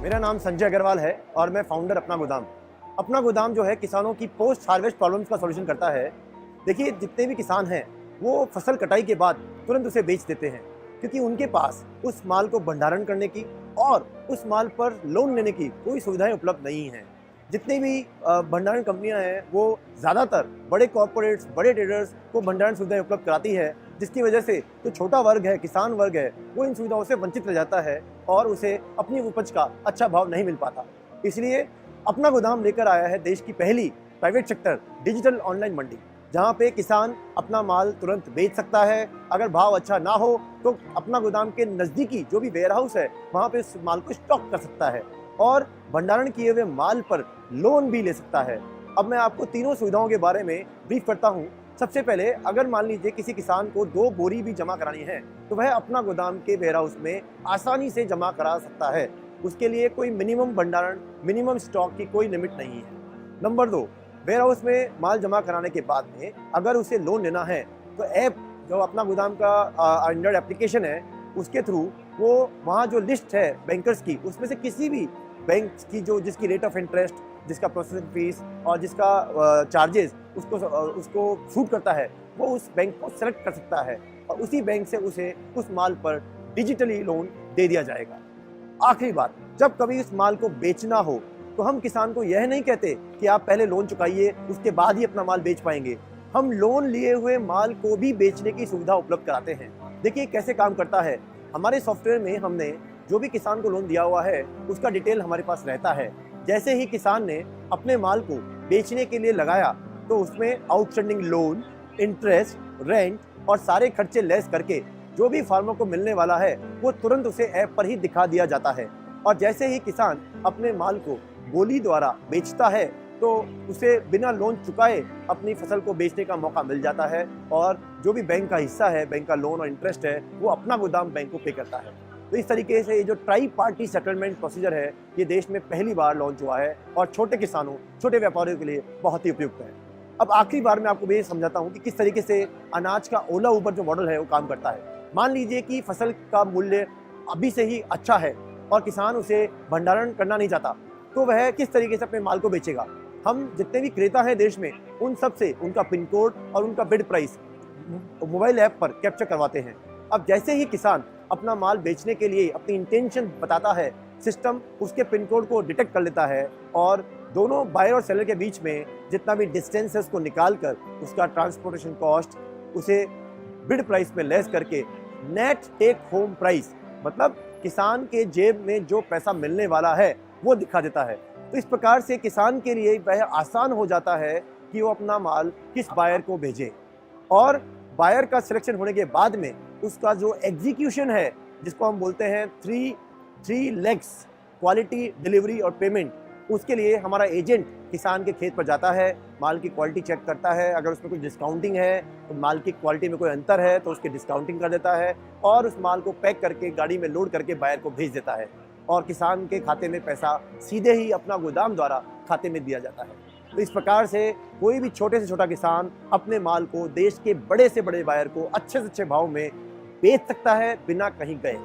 मेरा नाम संजय अग्रवाल है और मैं फाउंडर अपना गोदाम। अपना गोदाम जो है किसानों की पोस्ट हार्वेस्ट प्रॉब्लम्स का सॉल्यूशन करता है। देखिए, जितने भी किसान हैं वो फसल कटाई के बाद तुरंत उसे बेच देते हैं, क्योंकि उनके पास उस माल को भंडारण करने की और उस माल पर लोन लेने की कोई सुविधाएं उपलब्ध नहीं हैं। जितनी भी भंडारण कंपनियां हैं वो ज़्यादातर बड़े कॉर्पोरेट्स, बड़े ट्रेडर्स को भंडारण सुविधाएं उपलब्ध कराती है, जिसकी वजह से जो छोटा वर्ग है, किसान वर्ग है, वो इन सुविधाओं से वंचित रह जाता है और उसे अपनी उपज का अच्छा भाव नहीं मिल पाता। इसलिए अपना गोदाम लेकर आया है देश की पहली प्राइवेट सेक्टर डिजिटल ऑनलाइन मंडी, जहां पे किसान अपना माल तुरंत बेच सकता है। अगर भाव अच्छा ना हो तो अपना गोदाम के नज़दीकी जो भी वेयर हाउस है वहां पे उस माल को स्टॉक कर सकता है और भंडारण किए हुए माल पर लोन भी ले सकता है। अब मैं आपको तीनों सुविधाओं के बारे में ब्रीफ करता हूँ। सबसे पहले, अगर मान लीजिए किसी किसान को 2 बोरी भी जमा करानी है तो वह अपना गोदाम के वेयर हाउस में आसानी से जमा करा सकता है। उसके लिए कोई मिनिमम भंडारण, मिनिमम स्टॉक की कोई लिमिट नहीं है। नंबर 2, वेयर हाउस में माल जमा कराने के बाद में अगर उसे लोन लेना है तो ऐप जो अपना गोदाम का एंड्रॉइड एप्लीकेशन है उसके थ्रू वो वहाँ जो लिस्ट है बैंकर्स की, उसमें से किसी भी बैंक की जिसकी रेट ऑफ इंटरेस्ट, जिसका प्रोसेसिंग फीस और जिसका चार्जेस उसको सूट करता है, वो उस बैंक को सेलेक्ट कर सकता है और उसी बैंक से उसे उस माल पर डिजिटली लोन दे दिया जाएगा। आखिरी बात, जब कभी उस माल को बेचना हो तो हम किसान को यह नहीं कहते कि आप पहले लोन चुकाइए उसके बाद ही अपना माल बेच पाएंगे। हम लोन लिए हुए माल को भी बेचने की सुविधा उपलब्ध कराते हैं। देखिए कैसे काम करता है। हमारे सॉफ्टवेयर में हमने जो भी किसान को लोन दिया हुआ है उसका डिटेल हमारे पास रहता है। जैसे ही किसान ने अपने माल को बेचने के लिए लगाया तो उसमें आउटस्टैंडिंग लोन, इंटरेस्ट, रेंट और सारे खर्चे लेस करके जो भी फार्मर को मिलने वाला है वो तुरंत उसे ऐप पर ही दिखा दिया जाता है। और जैसे ही किसान अपने माल को बोली द्वारा बेचता है तो उसे बिना लोन चुकाए अपनी फसल को बेचने का मौका मिल जाता है और जो भी बैंक का हिस्सा है, बैंक का लोन और इंटरेस्ट है, वो अपना गोदाम बैंक को पे करता है। तो इस तरीके से ये जो ट्राई पार्टी सेटलमेंट प्रोसीजर है ये देश में पहली बार लॉन्च हुआ है और छोटे किसानों, छोटे व्यापारियों के लिए बहुत ही उपयुक्त है। अब आखिरी बार मैं आपको ये समझाता हूँ कि किस तरीके से अनाज का ओला ऊबर जो मॉडल है वो काम करता है। मान लीजिए कि फसल का मूल्य अभी से ही अच्छा है और किसान उसे भंडारण करना नहीं चाहता, तो वह किस तरीके से अपने माल को बेचेगा। हम जितने भी क्रेता हैं देश में उन सब से उनका पिन कोड और उनका बिड प्राइस मोबाइल ऐप पर कैप्चर करवाते हैं। अब जैसे ही किसान अपना माल बेचने के लिए अपनी इंटेंशन बताता है, सिस्टम उसके पिन कोड को डिटेक्ट कर लेता है और दोनों बायर और सेलर के बीच में जितना भी डिस्टेंस है उसको निकाल कर उसका ट्रांसपोर्टेशन कॉस्ट उसे बिड प्राइस में लेस करके नेट टेक होम प्राइस, मतलब किसान के जेब में जो पैसा मिलने वाला है वो दिखा देता है। तो इस प्रकार से किसान के लिए वह आसान हो जाता है कि वो अपना माल किस बायर को भेजे और बायर का सिलेक्शन होने के बाद में उसका जो एग्जीक्यूशन है, जिसको हम बोलते हैं थ्री लेग्स, क्वालिटी, डिलीवरी और पेमेंट, उसके लिए हमारा एजेंट किसान के खेत पर जाता है, माल की क्वालिटी चेक करता है। अगर उसमें कुछ डिस्काउंटिंग है तो माल की क्वालिटी में कोई अंतर है तो उसकी डिस्काउंटिंग कर देता है और उस माल को पैक करके गाड़ी में लोड करके बायर को भेज देता है और किसान के खाते में पैसा सीधे ही अपना गोदाम द्वारा खाते में दिया जाता है। तो इस प्रकार से कोई भी छोटे से छोटा किसान अपने माल को देश के बड़े से बड़े बायर को अच्छे से अच्छे भाव में बेच सकता है बिना कहीं गए।